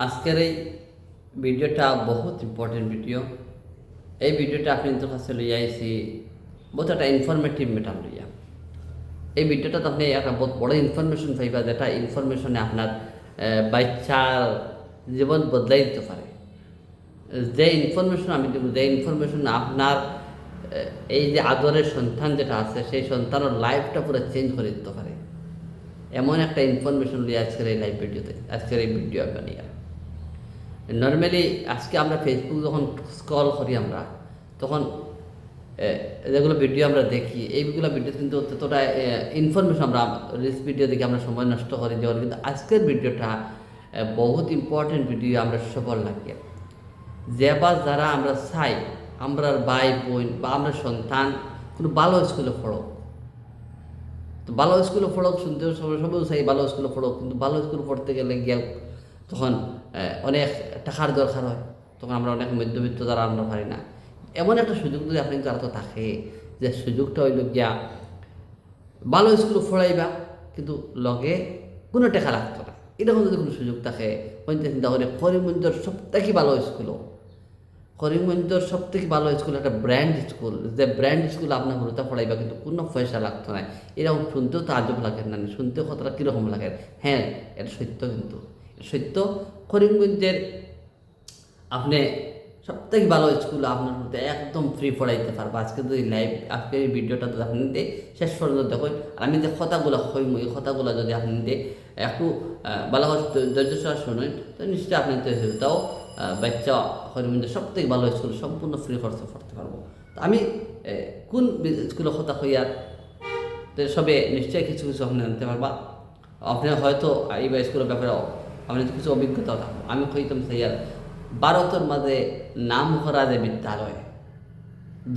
আজকের এই ভিডিওটা বহুত ইম্পর্টেন্ট ভিডিও। এই ভিডিওটা আপনি তো কাছে লইয়া আইছি বহুত একটা ইনফরমেটিভ ম্যাটার লইয়া। এই ভিডিওটা আপনি একটা বহুত বড় ইনফরমেশন পাইবা, যেটা ইনফরমেশনে আপনার বাচ্চার জীবন বদলাই দিতে পারে। যে ইনফরমেশন আমি দেবো, যে ইনফরমেশন আপনার এই যে আদরের সন্তান যেটা আছে সেই সন্তানের লাইফটা পুরো চেঞ্জ করে দিতে পারে, এমন একটা ইনফরমেশন লিয়ে আজকের এই লাইভ ভিডিওতে, আজকের এই ভিডিও বানিয়ে। নর্মালি আজকে আমরা ফেসবুক যখন স্ক্রল করি আমরা, তখন যেগুলো ভিডিও আমরা দেখি, এইগুলো ভিডিও কিন্তু ততটা ইনফরমেশন আমরা রিলস ভিডিও দেখে আমরা সময় নষ্ট করি যেমন, কিন্তু আজকের ভিডিওটা বহুত ইম্পর্টেন্ট ভিডিও আমরা সফল লাগে। যে বা যারা আমরা চাই আমরা ভাই বোন বা আমরা সন্তান কোনো ভালো স্কুলে পড়ক, তো ভালো স্কুলে পড়ক, শুনতে সবাই চাই ভালো স্কুলে পড়ক, কিন্তু ভালো স্কুলে পড়তে গেলে গিয়ে তখন অনেক টাকার দরকার হয়, তখন আমরা অনেক মধ্যবিত্ত দ্বারা আমরা পারি না। এমন একটা সুযোগ যদি আপনি তার তো থাকে, যে সুযোগটা হইল গিয়া ভালো স্কুলে পড়াইবা কিন্তু লগে কোনো টাকা লাগতো না, এরকম যদি কোনো সুযোগ থাকে চিন্তা করে করিমগঞ্জের সবথেকে ভালো স্কুলও, করিমগঞ্জের সবথেকে ভালো স্কুল একটা ব্র্যান্ড স্কুল, যে ব্র্যান্ড স্কুল আপনার হরুতা পড়াইবা কিন্তু কোনো পয়সা লাগতো না। এরকম শুনতেও তো আজব লাগে না, শুনতেও কতটা কীরকম লাগে। হ্যাঁ, এটা সত্য, কিন্তু সত্য। করিমগঞ্জের আপনি সবথেকে ভালো স্কুল আপনার মধ্যে একদম ফ্রি পড়াইতে পারবো। আজকে যদি লাইভ আজকে এই ভিডিওটা যদি আপনি শেষ পর্যন্ত দেখুন, আর আমি যে কথাগুলো হইম এই কথাগুলো যদি আপনি একটু ভালো ধৈর্য সহ শুনেন, তো নিশ্চয়ই আপনি তাও বাচ্চা করিমগঞ্জের সবথেকে ভালো স্কুল সম্পূর্ণ ফ্রি খরচে পড়তে পারবো। তো আমি কোন স্কুলের কথা হইয়ার সবে নিশ্চয়ই কিছু কিছু আপনি জানতে পারবা। আপনি হয়তো এই স্কুলের ব্যাপারে আপনি কিছু অভিজ্ঞতা থাকবো। আমি কইতাম সেইয়ার ভারতের মাঝে নাম করা যে বিদ্যালয়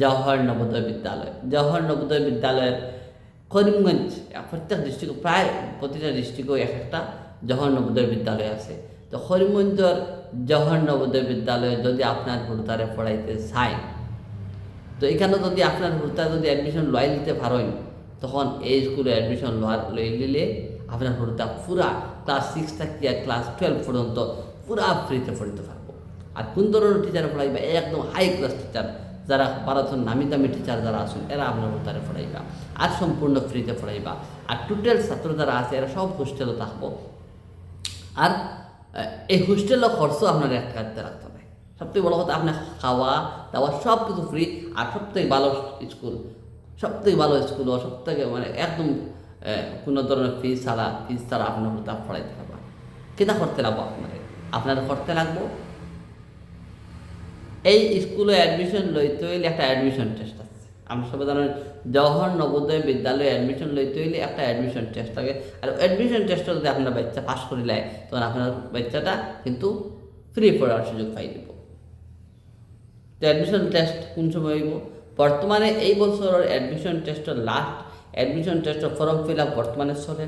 জওহর নবোদয় বিদ্যালয়, জওহর নবোদয় বিদ্যালয়ের করিমগঞ্জ প্রত্যেক ডিস্ট্রিক্ট, প্রায় প্রতিটা ডিস্ট্রিক্টও এক একটা জওহর নবোদয় বিদ্যালয় আছে। তো করিমগঞ্জের জওহর নবোদয় বিদ্যালয়ে যদি আপনার হুড়তারে পড়াইতে চায়, তো এখানে যদি আপনার হুড়তা যদি অ্যাডমিশন লই নিতে পারেন, তখন এই স্কুলে অ্যাডমিশন লই নিলে আপনার হুড়তা পুরা ক্লাস 6 থেকে ক্লাস 12 পর্যন্ত পুরা ফ্রিতে পড়িতে পারবো। আর কোন ধরনের টিচার পড়াইবা, একদম হাই ক্লাস টিচার যারা ভারতের নামি দামি টিচার যারা আছেন এরা আপনার হুড়তারে পড়াইবা, আর সম্পূর্ণ ফ্রিতে পড়াইবা। আর টোটাল ছাত্র যারা আছে এরা সব হোস্টেলে থাকবো, আর এই হোস্টেলের খরচও আপনার এক কাটতে রাখতে হবে। সবথেকে বড় কথা, আপনার খাওয়া দাওয়া সব কিছু ফ্রি। আর সবথেকে ভালো স্কুল, সবথেকে ভালো স্কুল ও সবথেকে মানে একদম কোনো ধরনের ফিস ছাড়া আপনার তা পড়াইতে পারবা। কেটা করতে লাগবো আপনার করতে লাগবো এই স্কুলে অ্যাডমিশন লইতে হইলে একটা অ্যাডমিশন টেস্ট আছে। আমরা সবাই জানেন জওহর নবোদয় বিদ্যালয়ে অ্যাডমিশন লইতে হইলে একটা অ্যাডমিশন টেস্ট থাকে। আর অ্যাডমিশন টেস্টটা যদি আপনার বাচ্চা পাস করিলে, তখন আপনার বাচ্চাটা কিন্তু ফ্রি পড়ার সুযোগ পাই দিব। তো অ্যাডমিশন টেস্ট কোন সময় হইব? বর্তমানে এই বছরের অ্যাডমিশন টেস্টের লাস্ট অ্যাডমিশন টেস্টের ফর্ম ফিল আপ বর্তমানে চলে।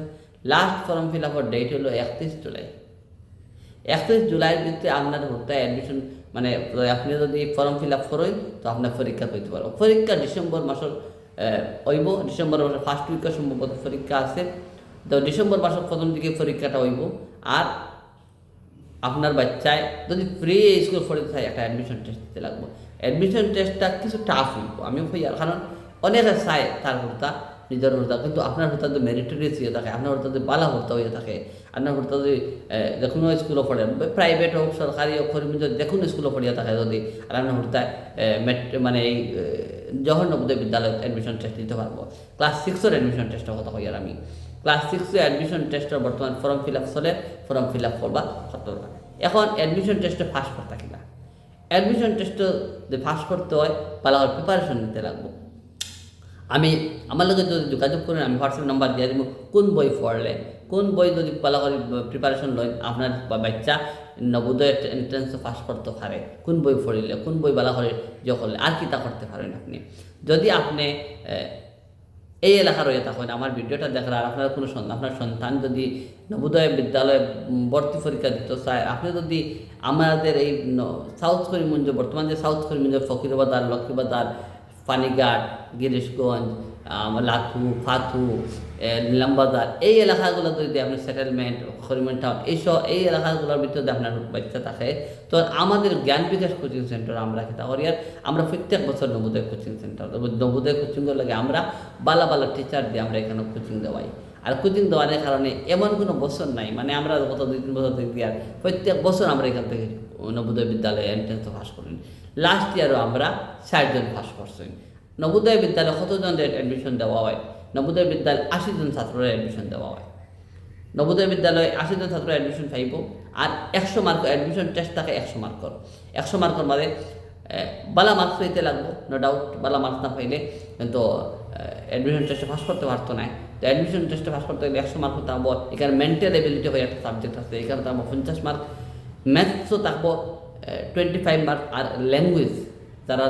লাস্ট ফর্ম ফিল আপের ডেট হলো 31 জুলাই। 31 জুলাইয়ের ভিতরে আপনার ভর্তি অ্যাডমিশন মানে আপনি যদি ফর্ম ফিল আপ করেন, তো আপনার পরীক্ষা করতে পারবো। পরীক্ষা ডিসেম্বর মাসের হইব, ডিসেম্বর মাসের ফার্স্ট উইকে সম্ভবত পরীক্ষা আছে। তো ডিসেম্বর মাসের প্রথম দিকে পরীক্ষাটা হইব। আর আপনার বাচ্চায় যদি ফ্রি স্কুল পড়তে চাই, একটা অ্যাডমিশন টেস্ট দিতে লাগবে। অ্যাডমিশন টেস্টটা কিছু টাফ হইব, আমিও হই, আর কারণ অনেকে চায় তার হুড়তা নিজের হুড়তা, কিন্তু আপনার হুড়তা যদি মেরিটোরিয়াস হয়ে থাকে, আপনার হুড়তা যদি বালা হুড়তা হয়ে থাকে, আপনার হুড়তা যদি যে কোনো স্কুলে পড়ে, প্রাইভেট হোক সরকারি হোক, কর্মীদের যে কোনো স্কুলে পড়িয়া থাকে যদি, আর আপনার হুড়তায় মানে এই জওহর নবোদয় বিদ্যালয়ত অ্যাডমিশন টেস্ট দিতে পারবো। ক্লাস 6-এর অ্যাডমিশন টেস্টের কথা কই, আর আমি ক্লাস 6 অ্যাডমিশন টেস্টের বর্তমান ফর্ম ফিল আপ চলে, ফর্ম ফিল আপ করবা কতটা। এখন অ্যাডমিশন টেস্টে পাস করতে কিনা, অ্যাডমিশন টেস্টে যদি পাস করতে হয় ভালো করে প্রিপারেশন নিতে লাগবো। আমি আমার লগে যদি যোগাযোগ করেন, আমি হোয়াটসঅ্যাপ নাম্বার দিয়ে দেবো। কোন বই পড়লে, কোন বই যদি ভালো করে প্রিপারেশন লয় আপনার বাচ্চা নবোদয় এন্ট্রান্সে পাস করতে পারে, কোন বই পড়িলে, কোন বই ভালো করে ইয়ে করলে আর কি তা করতে পারেন আপনি। যদি আপনি এই এলাকার হয়ে থাকেন, আমার ভিডিওটা দেখার, আর আপনার কোনো আপনার সন্তান যদি নবোদয় বিদ্যালয়ে ভর্তি পরীক্ষা দিতে চায়, আপনি যদি আমাদের এই সাউথ করিমগঞ্জ, বর্তমান যে সাউথ করিমগঞ্জের ফকিরবাজার, লক্ষ্মীবাজার, পানিঘাট, গিরিশগঞ্জ, লাথু ফাথু নিলামবাজার এই এলাকাগুলো যদি আপনি সেটেলমেন্ট হরিমন টাউন এই এলাকাগুলোর ভিতরে আপনার বাচ্চা থাকে তো আমাদের জ্ঞান বিকাশ কোচিং সেন্টার আমরা খেতা হরিয়ার আমরা প্রত্যেক বছর নবোদয় কোচিং সেন্টার নবোদয় কোচিংয়ের লাগে আমরা বালা বালা টিচার দিয়ে আমরা এখানে কোচিং দেওয়াই আর কোচিং দেওয়ার কারণে এমন কোনো বছর নাই মানে আমরা গত 2-3 বছর থেকে আর প্রত্যেক বছর আমরা এখান থেকে নবোদয় বিদ্যালয়ে এন্ট্রেন্স পাস করি লাস্ট ইয়ারও আমরা 60 জন পাস করছি নবোদয় বিদ্যালয়ে কতজনের অ্যাডমিশন দেওয়া হয় নবোদয় বিদ্যালয়ে 80 জন ছাত্রের অ্যাডমিশন দেওয়া হয় নবোদয় বিদ্যালয়ে 80 জন ছাত্র অ্যাডমিশন পাইব আর 100 মার্ক অ্যাডমিশন টেস্ট থাকে 100 মার্কর 100 মার্কর মানে বালা মার্কস পাইতে লাগবো নো ডাউট বালা মার্কস না পাইলে কিন্তু অ্যাডমিশন টেস্টে পাস করতে পারতো না তো অ্যাডমিশন টেস্টে পাস করতে গেলে 100 মার্ক থাকবো এখানে মেন্টাল এবিলিটি হয়ে একটা সাবজেক্ট আছে এখানে থাকবো 50 মার্ক ম্যাথসও থাকবো 25 মার্ক আর ল্যাঙ্গুয়েজ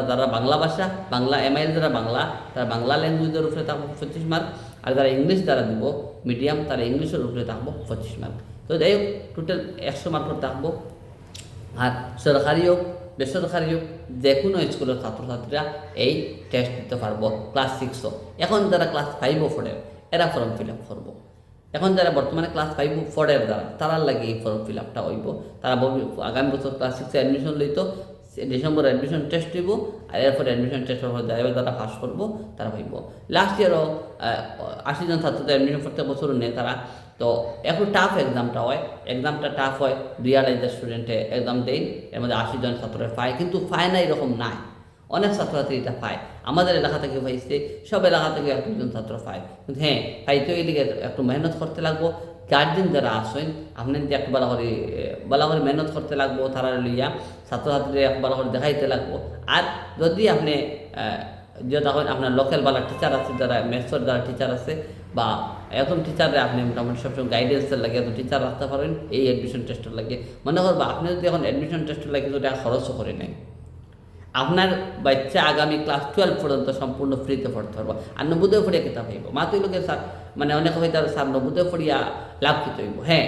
যারা বাংলা ভাষা বাংলা এমআইএল যারা বাংলা তারা বাংলা ল্যাঙ্গুয়েজের উপরে থাকবো 25 মার্ক আর যারা ইংলিশ যারা দিব মিডিয়াম তারা ইংলিশের উপরে থাকবো 25 মার্ক তো যাই হোক টোটাল 100 মার্ক থাকবো আর সরকারি হোক বেসরকারি হোক যে কোনো স্কুলের ছাত্রছাত্রীরা এই টেস্ট দিতে পারবো ক্লাস 6 এখন যারা ক্লাস 5 পড়ে এরা ফর্ম ফিল আপ করবো এখন যারা বর্তমানে ক্লাস 5 পড়ের দ্বারা তারা লাগে এই ফর্ম ফিল আপটা হইব তারা আগামী বছর ক্লাস 6 অ্যাডমিশন লইতো ডিসেম্বর অ্যাডমিশন টেস্ট দিব আর এরপর অ্যাডমিশন টেস্ট যারা পাস করবো তারা পাইব লাস্ট ইয়ারও 80 জন ছাত্রদের অ্যাডমিশন প্রত্যেক বছরও নেয় তারা তো একটু টাফ এক্সামটা হয় এক্সামটা টাফ হয় 2,500 স্টুডেন্টে এক্সাম দেয় এর মধ্যে 80 জন ছাত্রের পায় কিন্তু পায় না এরকম নাই অনেক ছাত্রছাত্রী এটা পায় আমাদের এলাকা থেকে পাইছে সব এলাকা থেকে 1-2 জন ছাত্র পায় কিন্তু হ্যাঁ পাইতে এই লিগে একটু মেহনত করতে লাগবো গার্জেন যারা আসেন আপনি যদি একটু ভালো করে মেহনত করতে লাগবো তারা লইয়া ছাত্রছাত্রীরা ভালো করে দেখাইতে লাগবো আর যদি আপনি যে তখন আপনার লোকাল বালা টিচার আছে যারা ম্যাথসের যারা টিচার আছে বা এরকম টিচারে আপনি মোটামুটি সবসময় গাইডেন্সের লাগে এত টিচার রাখতে পারেন এই অ্যাডমিশন টেস্টের লাগে মনে করবো আপনি যদি এখন অ্যাডমিশন টেস্টের লাগে যদি খরচও করে নেন আপনার বাচ্চা আগামী ক্লাস 12 পর্যন্ত সম্পূর্ণ ফ্রিতে পড়তে পারবো আর নবোদয় পড়িয়া কিতাব হইব মা তুই লোকের স্যার মানে অনেক হইতে স্যার নবোদয় পড়িয়া লাভ খেতে হইব হ্যাঁ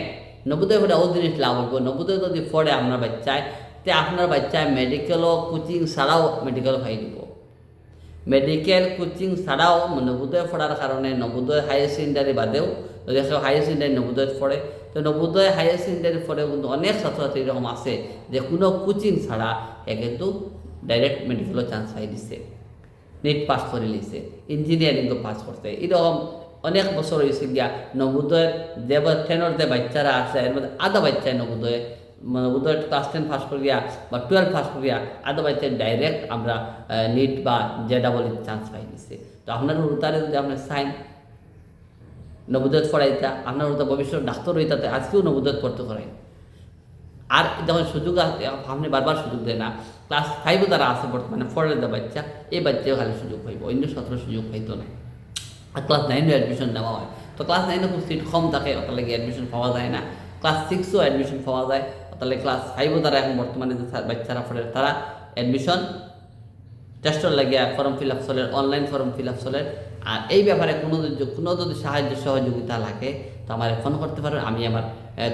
নবোদয় পড়িয়া ও জিনিস লাভ হইব নবোদয় যদি পড়ে আপনার বাচ্চায় তে আপনার বাচ্চায় মেডিকেলও কোচিং ছাড়াও মেডিকেল পাই দিব মেডিকেল কোচিং ছাড়াও নবোদয় পড়ার কারণে নবোদয় হায়ার সেকেন্ডারি বাদেও যদি হায়ার সেকেন্ডারি নবোদয় পড়ে তো নবোদয় হায়ার সেকেন্ডারি পড়ে কিন্তু অনেক ছাত্রছাত্রী এরকম আছে যে কোনো কোচিং ছাড়া এ কিন্তু ডাইরেক্ট মেডিকেলও চান্স পাই দিছে নিট পাস করে লিছে ইঞ্জিনিয়ারিংও পাস করছে এরকম অনেক বছর হয়েছে গিয়া নবোদয়ের যে 10 যে বাচ্চারা আছে এর মধ্যে আধা বাচ্চায় নবোদয় ক্লাস 10 পাস করিয়া বা 12 পাস করিয়া আধা বাচ্চায় ডাইরেক্ট আমরা নিট বা JEE চান্স পাই দিছে তো আপনার উত্তারে যদি আপনার সাইন নবোদয় পড়াইতা আপনার উত্তর ভবিষ্যৎ ডাক্তার হইতাতে আজকেও নবোদয় পড়তে করাই আর যখন সুযোগ আপনি বারবার সুযোগ দেয় না ক্লাস 5 যারা আছে বর্তমানে পড়ে দেওয়া বাচ্চা এই বাচ্চাও খালি সুযোগ পাইব অন্য ছাত্র সুযোগ পাইতো না আর ক্লাস 9 অ্যাডমিশন নেওয়া হয় তো ক্লাস 9 খুব সিট কম থাকে ওটার লাগে অ্যাডমিশন পাওয়া যায় না ক্লাস 6ও অ্যাডমিশন পাওয়া যায় তাহলে ক্লাস 5 যারা এখন বর্তমানে যে বাচ্চারা পড়ে তারা অ্যাডমিশন টেস্টর লাগিয়া ফর্ম ফিল আপ চলে অনলাইন ফর্ম ফিল আপ চলে আর এই ব্যাপারে কোনো যদি সাহায্য সহযোগিতা লাগে তো আমার ফোন করতে পারেন আমি আমার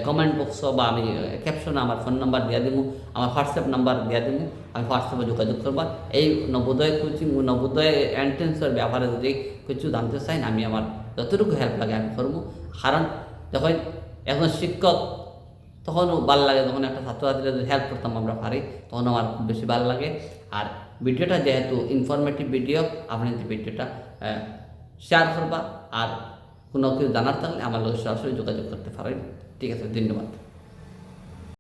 কমেন্ট বক্স বা আমি ক্যাপশনে আমার ফোন নাম্বার দিয়ে দিব আমার হোয়াটসঅ্যাপ নাম্বার দিয়ে দিব আমি হোয়াটসঅ্যাপে যোগাযোগ করবো এই নবোদয় কোচিং নবোদয় এন্ট্রেন্সের ব্যাপারে যদি কিছু জানতে চাই আমি আমার যতটুকু হেল্প লাগে আমি করবো কারণ যখন এখন শিক্ষক তখনও ভালো লাগে যখন একটা ছাত্রছাত্রীরা যদি হেল্প করতাম আমরা পারি তখন আমার খুব বেশি ভালো লাগে আর ভিডিওটা যেহেতু ইনফরমেটিভ ভিডিও আপনি ভিডিওটা শেয়ার করবা আর কোনো কিছু জানার থাকলে আমার লোক সরাসরি যোগাযোগ করতে পারেন ঠিক আছে ধন্যবাদ